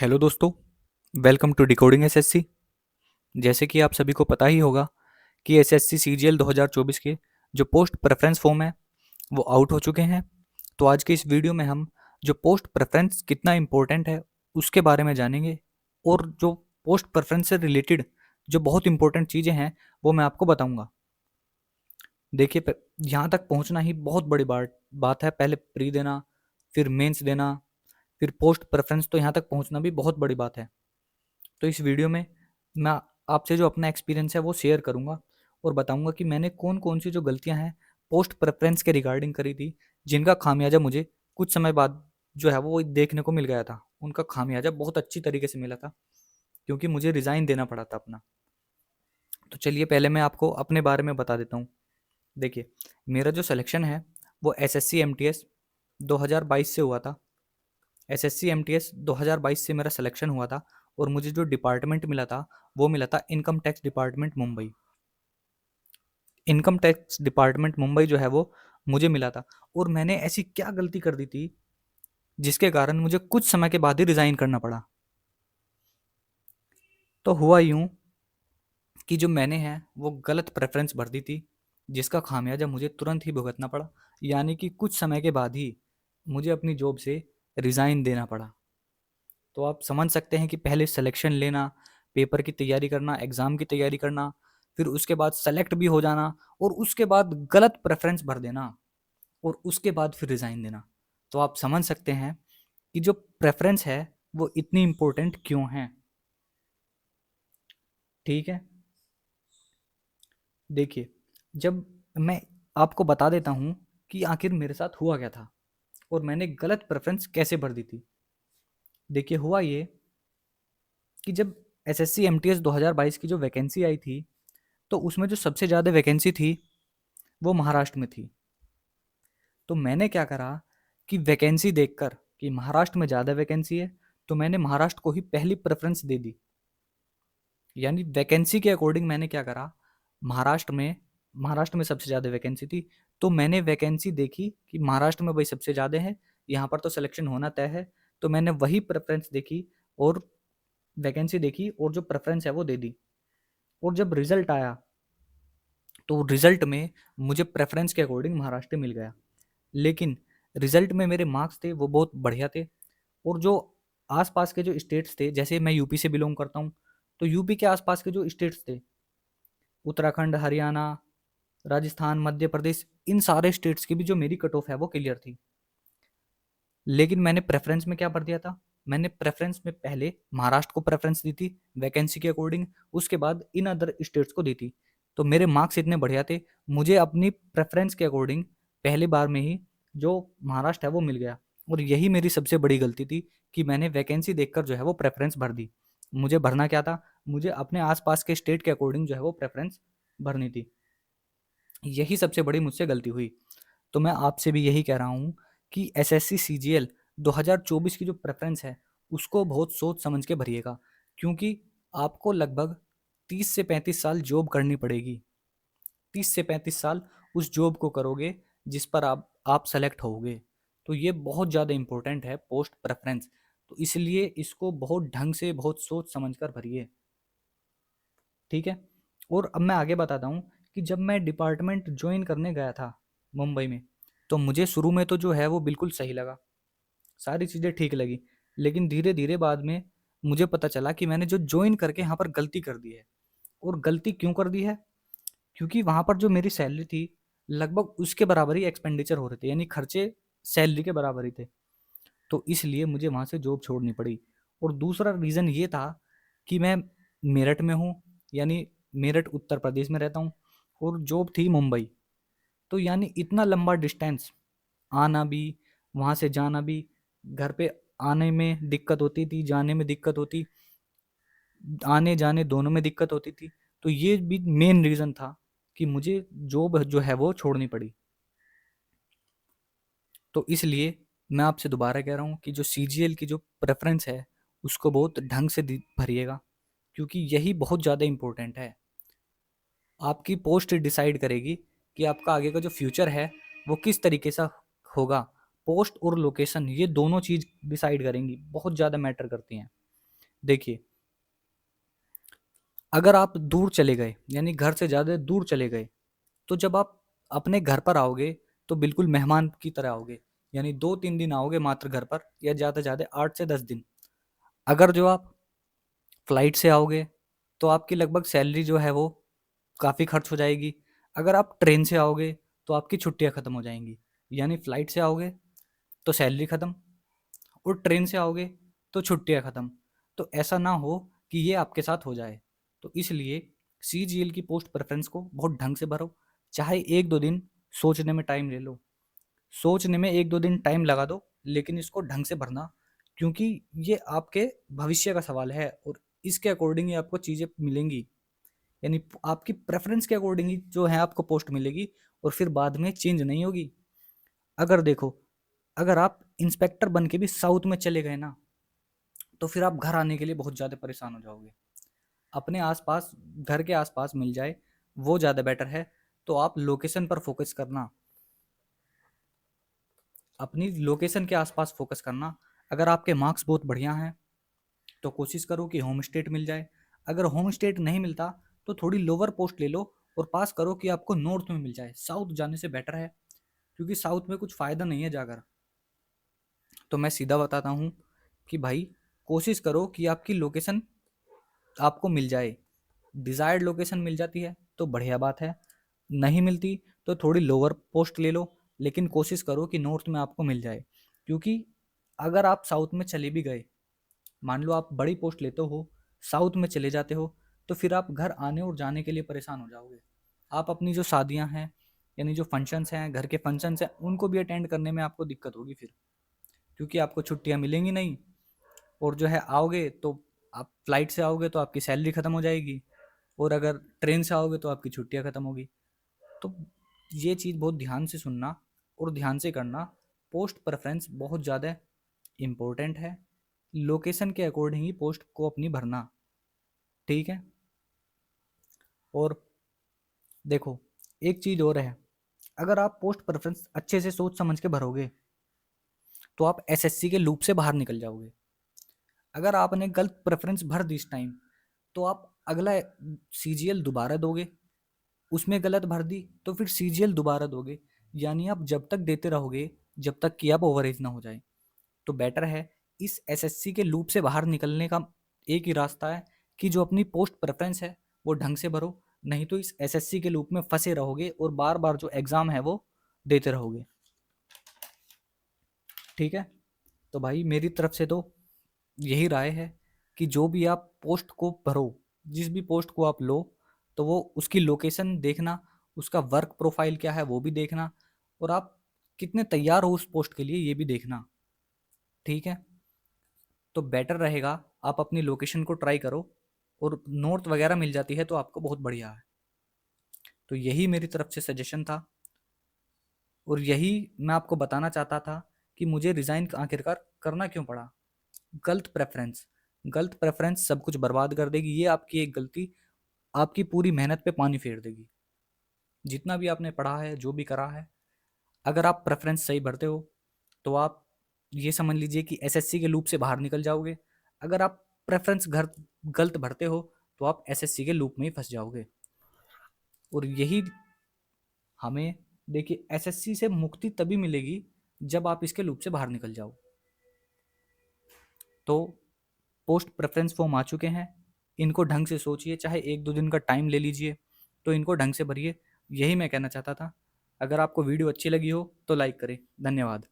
Hello दोस्तों, welcome to decoding SSC. जैसे कि आप सभी को पता ही होगा कि एसएससी सीजीएल 2024 के जो पोस्ट प्रेफरेंस फॉर्म है वो आउट हो चुके हैं। तो आज के इस वीडियो में हम जो पोस्ट प्रेफरेंस कितना इम्पोर्टेंट है उसके बारे में जानेंगे, और जो पोस्ट प्रेफरेंस से रिलेटेड जो बहुत इंपॉर्टेंट चीज़ें हैं वो मैं आपको बताऊंगा। देखिए, यहाँ तक पहुँचना ही बहुत बड़ी बात है। पहले प्री देना, फिर मेंस देना, फिर पोस्ट प्रेफरेंस, तो यहाँ तक पहुँचना भी बहुत बड़ी बात है। तो इस वीडियो में मैं आपसे जो अपना एक्सपीरियंस है वो शेयर करूंगा और बताऊंगा कि मैंने कौन कौन सी जो गलतियां हैं पोस्ट प्रेफरेंस के रिगार्डिंग करी थी, जिनका खामियाजा मुझे कुछ समय बाद जो है वो देखने को मिल गया था। उनका खामियाजा बहुत अच्छी तरीके से मिला था, क्योंकि मुझे रिज़ाइन देना पड़ा था अपना। तो चलिए पहले मैं आपको अपने बारे में बता देता हूँ। देखिए, मेरा जो सिलेक्शन है वो एसएससी एमटीएस 2022 से हुआ था। एसएससी एमटीएस 2022 से मेरा सिलेक्शन हुआ था, और मुझे जो डिपार्टमेंट मिला था वो मिला था income tax department Mumbai. Income tax department Mumbai जो है वो मुझे मिला था। और मैंने ऐसी क्या गलती कर दी थी जिसके कारण मुझे कुछ समय के बाद ही रिजाइन करना पड़ा। तो हुआ यूं कि जो मैंने है वो गलत प्रेफरेंस भर दी थी, जिसका खामियाजा मुझे तुरंत ही भुगतना पड़ा। यानी कि कुछ समय के बाद ही मुझे अपनी जॉब से रिज़ाइन देना पड़ा। तो आप समझ सकते हैं कि पहले सिलेक्शन लेना, पेपर की तैयारी करना, एग्ज़ाम की तैयारी करना, फिर उसके बाद सेलेक्ट भी हो जाना, और उसके बाद गलत प्रेफरेंस भर देना, और उसके बाद फिर रिज़ाइन देना। तो आप समझ सकते हैं कि जो प्रेफरेंस है वो इतनी इम्पोर्टेंट क्यों है। ठीक है, देखिए, जब मैं आपको बता देता हूँ कि आखिर मेरे साथ हुआ क्या था और मैंने गलत प्रेफरेंस कैसे भर दी थी। देखिए, हुआ ये कि जब एसएससी एमटीएस 2022 की जो वैकेंसी आई थी, तो उसमें जो सबसे ज़्यादा वैकेंसी थी वो महाराष्ट्र में थी। तो मैंने क्या करा कि वैकेंसी देखकर कि महाराष्ट्र में ज़्यादा वैकेंसी है, तो मैंने महाराष्ट्र को ही पहली प्रेफरेंस दे दी। यानी वैकेंसी के अकॉर्डिंग मैंने क्या करा, महाराष्ट्र में सबसे ज़्यादा वैकेंसी थी, तो मैंने वैकेंसी देखी कि महाराष्ट्र में भाई सबसे ज़्यादा है, यहाँ पर तो सिलेक्शन होना तय है। तो मैंने वही प्रेफरेंस देखी और वैकेंसी देखी और जो प्रेफरेंस है वो दे दी। और जब रिजल्ट आया तो रिजल्ट में मुझे प्रेफरेंस के अकॉर्डिंग महाराष्ट्र मिल गया। लेकिन रिजल्ट में मेरे मार्क्स थे वो बहुत बढ़िया थे, और जो आसपास के जो स्टेट्स थे, जैसे मैं यूपी से बिलोंग करता हूँ, तो यूपी के आसपास के जो स्टेट्स थे, उत्तराखंड, हरियाणा, राजस्थान, मध्य प्रदेश, इन सारे स्टेट्स की भी जो मेरी कट ऑफ है वो क्लियर थी। लेकिन मैंने प्रेफरेंस में क्या भर दिया था, मैंने प्रेफरेंस में पहले महाराष्ट्र को प्रेफरेंस दी थी वैकेंसी के अकॉर्डिंग, उसके बाद इन अदर स्टेट्स को दी थी। तो मेरे मार्क्स इतने बढ़िया थे, मुझे अपनी प्रेफरेंस के अकॉर्डिंग पहली बार में ही जो महाराष्ट्र है वो मिल गया। और यही मेरी सबसे बड़ी गलती थी कि मैंने वैकेंसी देखकर जो है वो प्रेफरेंस भर दी। मुझे भरना क्या था, मुझे अपने आसपास के स्टेट के अकॉर्डिंग जो है वो प्रेफरेंस भरनी थी। यही सबसे बड़ी मुझसे गलती हुई। तो मैं आपसे भी यही कह रहा हूँ कि एसएससी सीजीएल 2024 की जो प्रेफरेंस है उसको बहुत सोच समझ के भरिएगा, क्योंकि आपको लगभग 30 से 35 साल जॉब करनी पड़ेगी। 30 से 35 साल उस जॉब को करोगे जिस पर आप सेलेक्ट होगे। तो ये बहुत ज़्यादा इम्पोर्टेंट है पोस्ट प्रेफरेंस। तो इसलिए इसको बहुत ढंग से, बहुत सोच समझ कर भरिए। ठीक है, और अब मैं आगे बताता हूँ कि जब मैं डिपार्टमेंट ज्वाइन करने गया था मुंबई में, तो मुझे शुरू में तो जो है वो बिल्कुल सही लगा, सारी चीज़ें ठीक लगी। लेकिन धीरे धीरे बाद में मुझे पता चला कि मैंने जो ज्वाइन करके यहाँ पर गलती कर दी है। और गलती क्यों कर दी है, क्योंकि वहाँ पर जो मेरी सैलरी थी लगभग उसके बराबर ही एक्सपेंडिचर हो रहे थे, यानी खर्चे सैलरी के बराबर ही थे। तो इसलिए मुझे वहाँ से जॉब छोड़नी पड़ी। और दूसरा रीज़न ये था कि मैं मेरठ में हूँ, यानी मेरठ उत्तर प्रदेश में रहता हूँ, और जॉब थी मुंबई। तो यानी इतना लंबा डिस्टेंस, आना भी, वहाँ से जाना भी, घर पे आने में दिक्कत होती थी, जाने में दिक्कत होती, आने जाने दोनों में दिक्कत होती थी। तो ये भी मेन रीज़न था कि मुझे जॉब जो है वो छोड़नी पड़ी। तो इसलिए मैं आपसे दोबारा कह रहा हूँ कि जो सीजीएल की जो प्रेफरेंस है उसको बहुत ढंग से भरिएगा, क्योंकि यही बहुत ज़्यादा इम्पोर्टेंट है। आपकी पोस्ट डिसाइड करेगी कि आपका आगे का जो फ्यूचर है वो किस तरीके से होगा। पोस्ट और लोकेशन, ये दोनों चीज़ डिसाइड करेंगी, बहुत ज़्यादा मैटर करती हैं। देखिए, अगर आप दूर चले गए, यानी घर से ज़्यादा दूर चले गए, तो जब आप अपने घर पर आओगे, तो बिल्कुल मेहमान की तरह आओगे। यानी 2-3 दिन आओगे मात्र घर पर, या ज़्यादा से ज़्यादा 8 से 10 दिन। अगर जो आप फ्लाइट से आओगे, तो आपकी लगभग सैलरी जो है वो काफ़ी खर्च हो जाएगी। अगर आप ट्रेन से आओगे, तो आपकी छुट्टियाँ खत्म हो जाएँगी। यानी फ्लाइट से आओगे, तो सैलरी खत्म, और ट्रेन से आओगे, तो छुट्टियाँ खत्म। तो ऐसा ना हो कि ये आपके साथ हो जाए। तो इसलिए सीजीएल की पोस्ट प्रेफ़रेंस को बहुत ढंग से भरो। चाहे 1-2 दिन सोचने में टाइम ले लो। सोचने में 1-2 दिन टाइम लगा दो, लेकिन इसको ढंग से भरना, क्योंकि ये आपके भविष्य का सवाल है और इसके अकॉर्डिंग ही आपको चीज़ें मिलेंगी। यानी आपकी प्रेफ़रेंस के अकॉर्डिंग ही जो है आपको पोस्ट मिलेगी, और फिर बाद में चेंज नहीं होगी। अगर देखो, अगर आप इंस्पेक्टर बन के भी साउथ में चले गए ना, तो फिर आप घर आने के लिए बहुत ज़्यादा परेशान हो जाओगे। अपने आस-पास, घर के आस-पास मिल जाए, वो ज़्यादा बेटर है। तो आप लोकेशन पर फ़ोकस करना, अपनी लोकेशन के आस-पास फ़ोकस करना। अगर आपके मार्क्स बहुत बढ़िया हैं, तो कोशिश करो कि होम स्टेट मिल जाए। अगर होम स्टेट नहीं मिलता, तो थोड़ी लोअर पोस्ट ले लो और पास करो कि आपको नॉर्थ में मिल जाए। साउथ जाने से बेटर है, क्योंकि साउथ में कुछ फ़ायदा नहीं है जाकर। तो मैं सीधा बताता हूँ कि भाई, कोशिश करो कि आपकी लोकेशन आपको मिल जाए। डिज़ायर्ड लोकेशन मिल जाती है तो बढ़िया बात है, नहीं मिलती तो थोड़ी लोअर पोस्ट ले लो, लेकिन कोशिश करो कि नॉर्थ में आपको मिल जाए। क्योंकि अगर आप साउथ में चले भी गए, मान लो आप बड़ी पोस्ट लेते हो, साउथ में चले जाते हो, तो फिर आप घर आने और जाने के लिए परेशान हो जाओगे। आप अपनी जो शादियां हैं, यानी जो फंक्शंस हैं, घर के फंक्शंस हैं, उनको भी अटेंड करने में आपको दिक्कत होगी फिर, क्योंकि आपको छुट्टियां मिलेंगी नहीं। और जो है, आओगे तो आप फ्लाइट से आओगे तो आपकी सैलरी ख़त्म हो जाएगी, और अगर ट्रेन से आओगे तो आपकी छुट्टियां ख़त्म होगी। तो ये चीज़ बहुत ध्यान से सुनना और ध्यान से करना। पोस्ट प्रेफरेंस बहुत ज़्यादा इम्पोर्टेंट है। लोकेशन के अकॉर्डिंग ही पोस्ट को अपनी भरना, ठीक है। और देखो, एक चीज़ और है, अगर आप पोस्ट प्रेफरेंस अच्छे से सोच समझ के भरोगे, तो आप एसएससी के लूप से बाहर निकल जाओगे। अगर आपने गलत प्रेफरेंस भर दी इस टाइम, तो आप अगला सीजीएल दोबारा दोगे, उसमें गलत भर दी तो फिर सीजीएल दोबारा दोगे। यानी आप जब तक देते रहोगे, जब तक कि आप ओवर एज ना हो जाए। तो बेटर है, इस एसएससी के लूप से बाहर निकलने का एक ही रास्ता है कि जो अपनी पोस्ट प्रेफरेंस है वो ढंग से भरो, नहीं तो इस एसएससी के लूप में फंसे रहोगे और बार बार जो एग्ज़ाम है वो देते रहोगे, ठीक है। तो भाई, मेरी तरफ से तो यही राय है कि जो भी आप पोस्ट को भरो, जिस भी पोस्ट को आप लो, तो वो उसकी लोकेशन देखना, उसका वर्क प्रोफाइल क्या है वो भी देखना, और आप कितने तैयार हो उस पोस्ट के लिए ये भी देखना, ठीक है। तो बेटर रहेगा, आप अपनी लोकेशन को ट्राई करो, और नॉर्थ वगैरह मिल जाती है तो आपको बहुत बढ़िया है। तो यही मेरी तरफ से सजेशन था, और यही मैं आपको बताना चाहता था कि मुझे रिज़ाइन आखिरकार करना क्यों पड़ा। गलत प्रेफरेंस, गलत प्रेफरेंस सब कुछ बर्बाद कर देगी। ये आपकी एक गलती आपकी पूरी मेहनत पे पानी फेर देगी। जितना भी आपने पढ़ा है, जो भी करा है, अगर आप प्रेफरेंस सही भरते हो, तो आप ये समझ लीजिए कि एसएससी के लूप से बाहर निकल जाओगे। अगर आप प्रेफरेंस घर गलत भरते हो, तो आप एसएससी के लूप में ही फंस जाओगे। और यही हमें, देखिए, एसएससी से मुक्ति तभी मिलेगी जब आप इसके लूप से बाहर निकल जाओ। तो पोस्ट प्रेफरेंस फॉर्म आ चुके हैं, इनको ढंग से सोचिए, चाहे 1-2 दिन का टाइम ले लीजिए, तो इनको ढंग से भरिए। यही मैं कहना चाहता था। अगर आपको वीडियो अच्छी लगी हो तो लाइक करें। धन्यवाद।